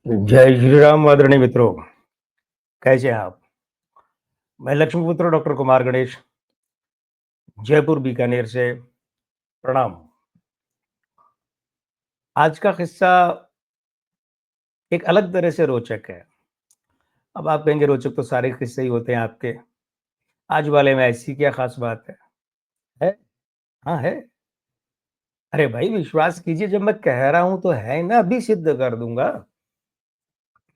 जय श्री राम आदरणीय मित्रों, कैसे हैं आप? मैं लक्ष्मीपुत्र डॉक्टर कुमार गणेश, जयपुर बीकानेर से प्रणाम। आज का किस्सा एक अलग तरह से रोचक है। अब आप कहेंगे रोचक तो सारे किस्से ही होते हैं आपके, आज वाले में ऐसी क्या खास बात है? है? हाँ है। अरे भाई विश्वास कीजिए जब मैं कह रहा हूँ तो है ना, अभी सिद्ध कर दूँगा।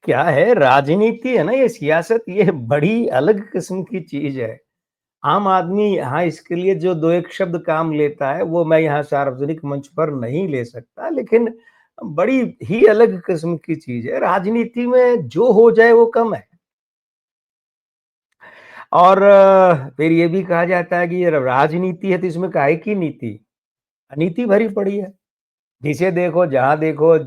क्या है राजनीति है ना ये सियासत ये बड़ी अलग किस्म की चीज़ है। आम आदमी हाँ, इसके लिए जो 2-1 शब्द काम लेता है, वो मैं यहाँ सार्वजनिक मंच पर नहीं ले सकता, लेकिन बड़ी ही अलग किस्म की चीज़ है। राजनीति में जो हो जाए वो कम है और फिर ये भी कहा जाता है कि ये राजनीति है तो इसमें काहे की नीति? अनीति भरी पड़ी है। जिसे देखो, जहाँ देखो,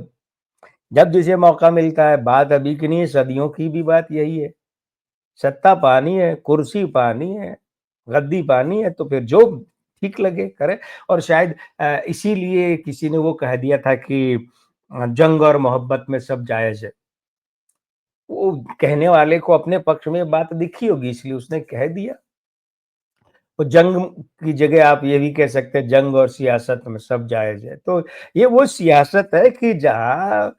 जब जिसे मौका मिलता है, बात अभी की नहीं है, सदियों की भी बात यही है। सत्ता पानी है, कुर्सी पानी है, गद्दी पानी है, तो फिर जो ठीक लगे करें और शायद इसीलिए किसी ने वो कह दिया था कि जंग और मोहब्बत में सब जायज़ है। वो कहने वाले को अपने पक्ष में बात दिखी होगी इसलिए उसने कह दिया। तो जंग की जगह आप ये भी कह सकते हैं जंग और सियासत में सब जायज़ है। तो ये वो सियासत है कि जहाँ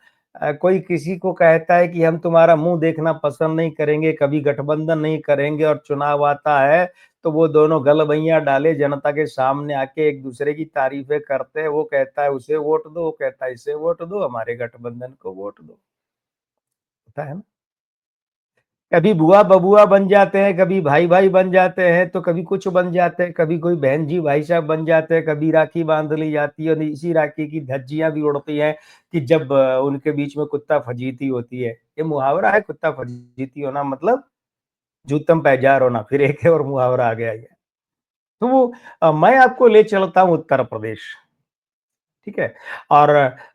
कोई किसी को कहता है कि हम तुम्हारा मुँह देखना पसंद नहीं करेंगे, कभी गठबंधन नहीं करेंगे और चुनाव आता है, तो वो दोनों गलबैयाँ डाले जनता के सामने आके एक-दूसरे की तारीफ़ें करते हैं। वो कहता है उसे वोट दो, वो कहता है इसे वोट दो, हमारे गठबंधन को वोट दो। होता है ना? कभी बुआ-बबुआ बन जाते हैं, कभी भाई-भाई बन जाते हैं, तो कभी कुछ बन जाते हैं, कभी कोई बहन जी भाई साहब बन जाते हैं, कभी राखी बाँध ली जाती है और इसी राखी की धज्जियाँ भी उड़ती हैं कि जब उनके बीच में कुत्ता फजीती होती है। ये मुहावरा है कुत्ता फजीती होना मतलब जूतम पैजार होना, फिर एक है और मुहावरा आ गया ये। तो वो मैं आपको ले चलता हूँ उत्तर प्रदेश। ठीक है? और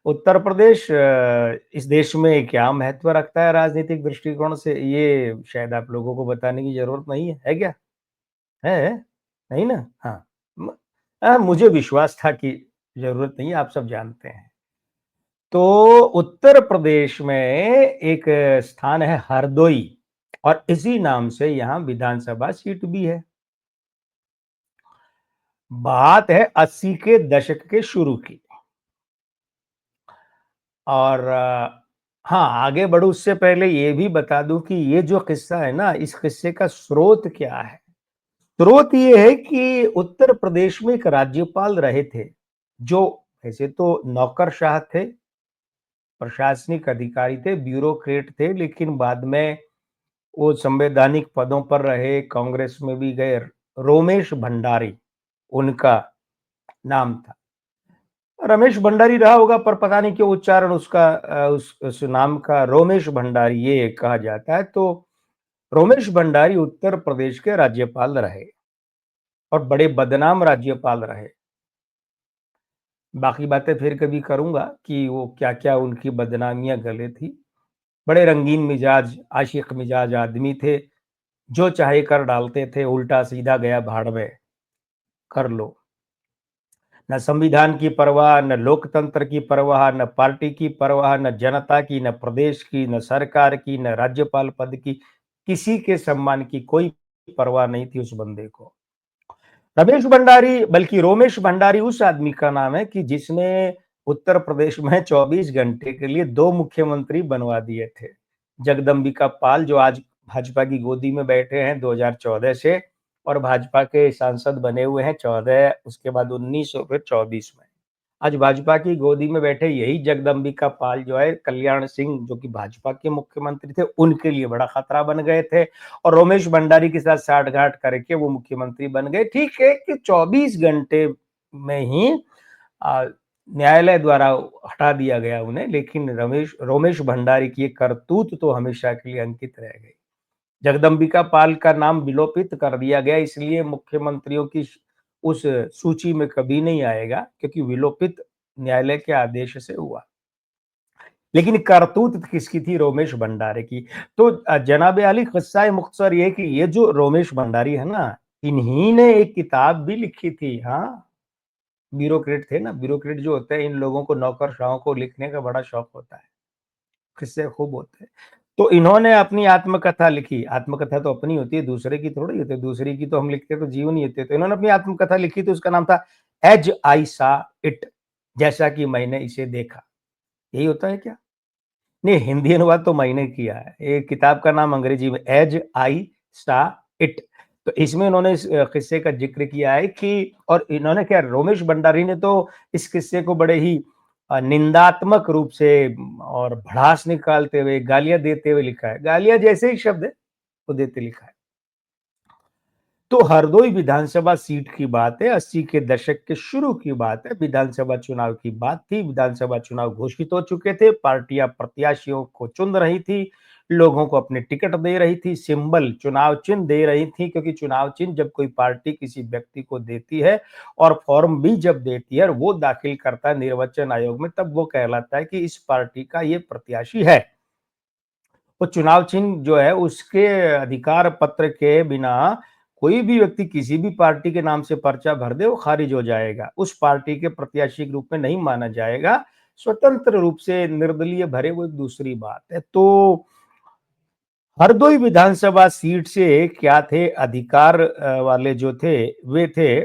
उत्तर प्रदेश इस देश में क्या महत्व रखता है राजनीतिक दृष्टिकोण से, ये शायद आप लोगों को बताने की ज़रूरत नहीं है। है क्या? है? नहीं ना? हाँ। मुझे विश्वास था कि ज़रूरत नहीं है, आप सब जानते हैं। तो उत्तर प्रदेश में एक स्थान है हरदोई और इसी नाम से यहाँ विधानसभा सीट भी है। बात है 80 के दशक के शुरू की। और हाँ, आगे बढ़ूँ उससे पहले ये भी बता दूँ कि ये जो किस्सा है ना, इस किस्से का स्रोत क्या है? स्रोत ये है कि उत्तर प्रदेश में एक राज्यपाल रहे थे, जो वैसे तो नौकरशाह थे, प्रशासनिक अधिकारी थे, ब्यूरोक्रेट थे, लेकिन बाद में वो संवैधानिक पदों पर रहे, कांग्रेस में भी गए। रोमेश भंडारी उनका नाम था। रमेश भंडारी रहा होगा पर पता नहीं क्यों उच्चारण उसका उस नाम का रोमेश भंडारी ये कहा जाता है। तो रोमेश भंडारी उत्तर प्रदेश के राज्यपाल रहे और बड़े बदनाम राज्यपाल रहे। बाकी बातें फिर कभी करूँगा कि वो क्या-क्या उनकी बदनामियाँ गले थी। बड़े रंगीन मिजाज, आशिक मिजाज आदमी थे, जो चाहे कर डालते थे, उल्टा-सीधा गया भाड़ में, कर लो। न संविधान की परवाह, न लोकतंत्र की परवाह, न पार्टी की परवाह, न जनता की, न प्रदेश की, न सरकार की, न राज्यपाल पद की, किसी के सम्मान की कोई परवाह नहीं थी उस बंदे को। रमेश भंडारी बल्कि रोमेश भंडारी उस आदमी का नाम है कि जिसने उत्तर प्रदेश में 24 घंटे के लिए 2 मुख्यमंत्री बनवा दिए थे। जगदंबिका पाल जो आज भाजपा की गोदी में बैठे हैं 2014 से और भाजपा के सांसद बने हुए हैं 14 उसके बाद 19 और फिर 24 में। आज भाजपा की गोदी में बैठे यही जगदंबिका पाल जो है कल्याण सिंह जो कि भाजपा के मुख्यमंत्री थे, उनके लिए बड़ा खतरा बन गए थे और रोमेश भंडारी के साथ साठ-गांठ करके वो मुख्यमंत्री बन गए। ठीक है कि 24 घंटे में ही अ, न्यायालय द्वारा हटा दिया गया उन्हें, लेकिन रमेश रोमेश भंडारी की ये करतूत तो हमेशा के लिए अंकित रह गई। जगदंबिका पाल का नाम विलोपित कर दिया गया इसलिए मुख्यमंत्रियों की उस सूची में कभी नहीं आएगा क्योंकि विलोपित न्यायालय के आदेश से हुआ। लेकिन करतूत किसकी थी? रोमेश भंडारी की। तो जनाब आली किस्सा मुख्तसर ये कि ये जो रोमेश भंडारी है ना, इन्हीं ने एक किताब भी लिखी थी। हाँ, ब्यूरोक्रेट थे ना, ब्यूरोक्रेट जो होते हैं इन लोगों को नौकरशाहों को लिखने का बड़ा शौक होता है। किस्से खूब होते हैं। तो इन्होंने अपनी आत्मकथा लिखी, आत्मकथा तो अपनी होती है, दूसरे की थोड़ी होती है, दूसरे की तो हम लिखते तो जीवन ही होते। तो इन्होंने अपनी आत्मकथा लिखी थी, उसका नाम था एज आई सा इट, जैसा कि मैंने इसे देखा। यही होता है क्या? नहीं, हिंदी अनुवाद तो मैंने किया है। ये किताब का नाम अंग्रेजी में एज आई सा इट। तो इसमें उन्होंने इस किस्से का ज़िक्र किया है कि और इन्होंने क्या रोमेश भंडारी ने तो इस किस्से को बड़े ही निंदात्मक रूप से और भड़ास निकालते हुए, गालियाँ देते हुए लिखा है। गालियाँ जैसे ही शब्द है, वो देते लिखा है। तो हरदोई विधानसभा सीट की बात है, 80 के दशक के शुरू की बात है, विधानसभा चुनाव की बात थी, विधानसभा चुनाव घोषित हो चुके थे, पार्टियां प्रत्याशियों को चुन रही थी, लोगों को अपने टिकट दे रही थी, सिंबल चुनाव चिन्ह दे रही थी, क्योंकि चुनाव चिन्ह जब कोई पार्टी किसी व्यक्ति को देती है और फॉर्म भी जब देती है और वो दाखिल करता है निर्वाचन आयोग में, तब वो कहलाता है कि इस पार्टी का ये प्रत्याशी है। वो चुनाव चिन्ह जो है उसके अधिकार पत्र के बिना कोई भी व्यक्ति किसी भी पार्टी के नाम से पर्चा भर दे, वो खारिज हो जाएगा। उस पार्टी के प्रत्याशी के रूप में नहीं माना जाएगा। स्वतंत्र रूप से निर्दलीय भरे, वो एक दूसरी बात है। तो हरदोई विधानसभा सीट से क्या थे अधिकार वाले जो थे, वे थे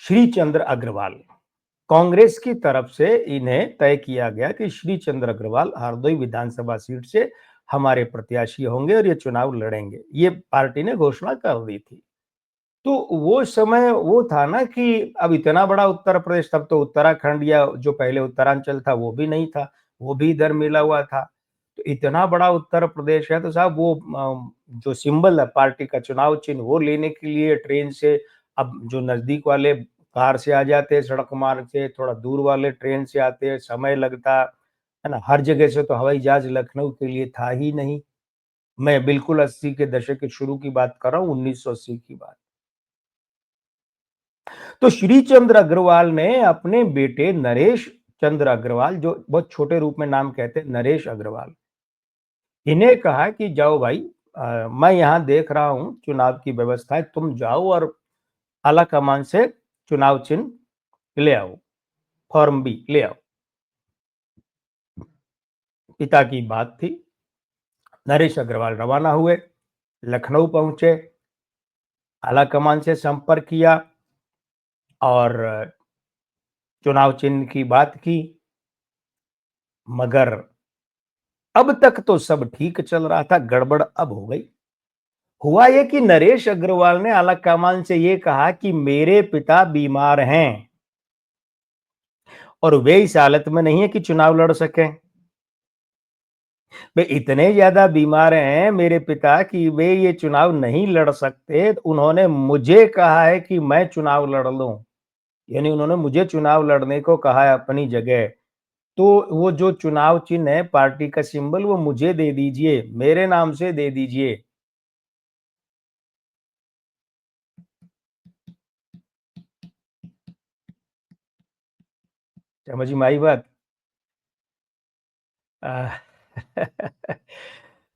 श्री चंद्र अग्रवाल। कांग्रेस की तरफ से इन्हें तय किया गया कि श्री चंद्र अग्रवाल हरदोई विधानसभा सीट से हमारे प्रत्याशी होंगे और ये चुनाव लड़ेंगे। ये पार्टी ने घोषणा कर दी थी। तो वो समय वो था ना कि अब इतना बड़ा उत्तर प्रदेश, तब तो उत्तराखंड या जो पहले उत्तरांचल था वो भी नहीं था, वो भी इधर मिला हुआ था। तो इतना बड़ा उत्तर प्रदेश है तो साहब वो जो सिंबल है पार्टी का चुनाव चिन्ह वो लेने के लिए ट्रेन से, अब जो नजदीक वाले कार से आ जाते हैं, सड़क मार्ग से, थोड़ा दूर वाले ट्रेन से आते हैं, समय लगता है ना। हर जगह से तो हवाई जहाज लखनऊ के लिए था ही नहीं। मैं बिल्कुल 80 के दशक के शुरू की बात कर रहा हूँ, 1980 की बात। तो श्री चंद्र अग्रवाल ने अपने बेटे नरेश चंद्र अग्रवाल, जो बहुत छोटे रूप में नाम कहते हैं नरेश अग्रवाल, इन्हें कहा कि जाओ भाई, मैं यहाँ देख रहा हूँ चुनाव की व्यवस्था है, तुम जाओ और आला कमान से चुनाव चिन्ह ले आओ, फॉर्म भी ले आओ। पिता की बात थी। नरेश अग्रवाल रवाना हुए, लखनऊ पहुंचे, आला कमान से संपर्क किया और चुनाव चिन्ह की बात की। मगर अब तक तो सब ठीक चल रहा था, गड़बड़ अब हो गई। हुआ ये कि नरेश अग्रवाल ने आलाकमान से ये कहा कि मेरे पिता बीमार हैं और वे इस हालत में नहीं है कि चुनाव लड़ सकें। वे इतने ज्यादा बीमार हैं मेरे पिता कि वे ये चुनाव नहीं लड़ सकते। तो उन्होंने मुझे कहा है कि मैं चुनाव लड़ लूं, यानी उन्होंने मुझे चुनाव लड़ने को कहा है अपनी जगह। तो वो जो चुनाव चिन्ह है, पार्टी का सिंबल, वो मुझे दे दीजिए, मेरे नाम से दे दीजिए। समझ में आई बात? आ,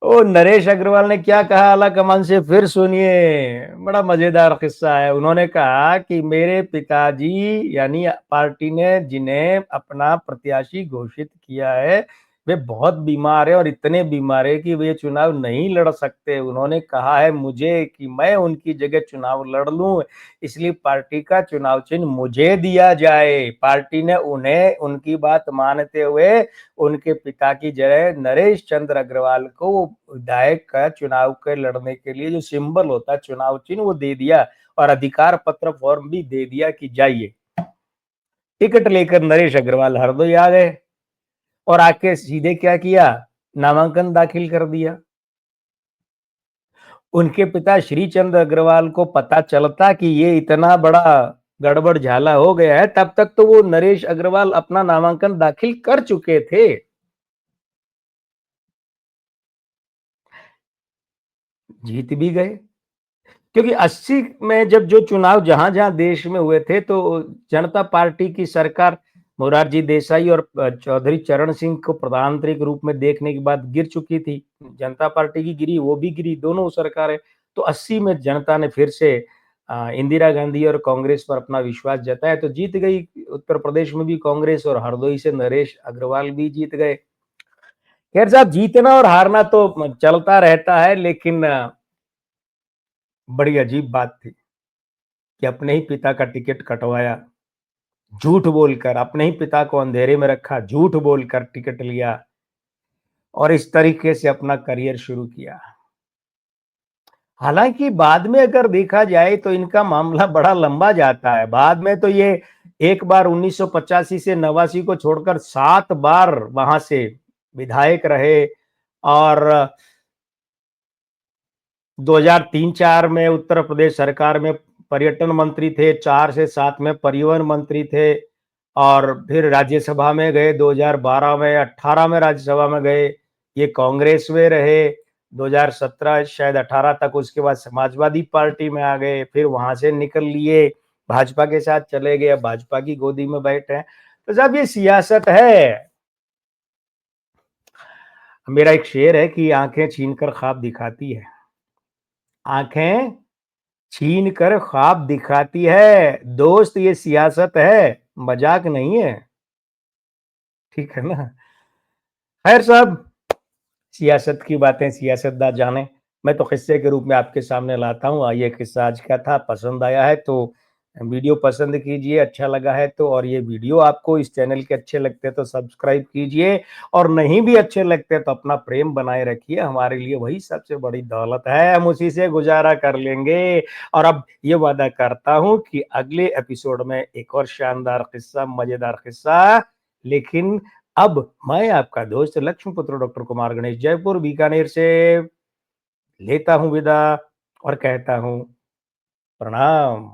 ओ नरेश अग्रवाल ने क्या कहा आला कमान से, फिर सुनिए, बड़ा मजेदार किस्सा है। उन्होंने कहा कि मेरे पिताजी, यानी पार्टी ने जिन्हें अपना प्रत्याशी घोषित किया है, वे बहुत बीमार है और इतने बीमार है कि वे चुनाव नहीं लड़ सकते। उन्होंने कहा है मुझे कि मैं उनकी जगह चुनाव लड़ लूं, इसलिए पार्टी का चुनाव चिन्ह मुझे दिया जाए। पार्टी ने उन्हें उनकी बात मानते हुए उनके पिता की जगह नरेश चंद्र अग्रवाल को विधायक का चुनाव के लड़ने के लिए जो सिंबल होता है चुनाव चिन्ह, वो दे दिया और अधिकार पत्र फॉर्म भी दे दिया कि जाइए। टिकट लेकर नरेश अग्रवाल हरदोई आ गए और आके सीधे क्या किया, नामांकन दाखिल कर दिया। उनके पिता श्री चंद्र अग्रवाल को पता चलता कि ये इतना बड़ा गड़बड़ झाला हो गया है, तब तक तो वो नरेश अग्रवाल अपना नामांकन दाखिल कर चुके थे। जीत भी गए, क्योंकि 80 में जब जो चुनाव जहां-जहां देश में हुए थे, तो जनता पार्टी की सरकार मोरारजी देसाई और चौधरी चरण सिंह को प्रधानमंत्री के रूप में देखने के बाद गिर चुकी थी। जनता पार्टी की गिरी, वो भी गिरी, दोनों सरकारें। तो 80 में जनता ने फिर से इंदिरा गांधी और कांग्रेस पर अपना विश्वास जताया तो जीत गई उत्तर प्रदेश में भी कांग्रेस और हरदोई से नरेश अग्रवाल भी जीत गए। खैर साहब, जीतना और हारना तो चलता रहता है, लेकिन बड़ी अजीब बात थी कि अपने ही पिता का टिकट कटवाया, झूठ बोलकर अपने ही पिता को अंधेरे में रखा, झूठ बोलकर टिकट लिया और इस तरीके से अपना करियर शुरू किया। हालांकि बाद में अगर देखा जाए तो इनका मामला बड़ा लंबा जाता है। बाद में तो ये एक बार 1985 से 89 को छोड़कर 7 बार वहां से विधायक रहे और 2003-4 में उत्तर प्रदेश सरकार में पर्यटन मंत्री थे, 4 से 7 में परिवहन मंत्री थे और फिर राज्यसभा में गए 2012 में, 18 में राज्यसभा में गए। ये कांग्रेस में रहे 2017 शायद 18 तक, उसके बाद समाजवादी पार्टी में आ गए, फिर वहां से निकल लिए, भाजपा के साथ चले गए, भाजपा की गोदी में बैठे हैं। तो साहब ये सियासत है। मेरा एक शेर है कि आंखें छीन कर ख्वाब दिखाती है, आंखें छीन कर ख्वाब दिखाती है। दोस्त ये सियासत है, मजाक नहीं है। ठीक है ना? खैर साहब, सियासत की बातें सियासतदान जाने। मैं तो किस्से के रूप में आपके सामने लाता हूँ। ये किस्सा आज का था, पसंद आया है तो वीडियो पसंद कीजिए, अच्छा लगा है तो, और ये वीडियो आपको इस चैनल के अच्छे लगते हैं तो सब्सक्राइब कीजिए, और नहीं भी अच्छे लगते तो अपना प्रेम बनाए रखिए। हमारे लिए वही सबसे बड़ी दौलत है, हम उसी से गुजारा कर लेंगे। और अब ये वादा करता हूँ कि अगले एपिसोड में एक और शानदार किस्सा, मजेदार किस्सा, लेकिन अब मैं आपका दोस्त लक्ष्मीपुत्र डॉक्टर कुमार गणेश जयपुर बीकानेर से लेता हूं विदा और कहता हूं प्रणाम।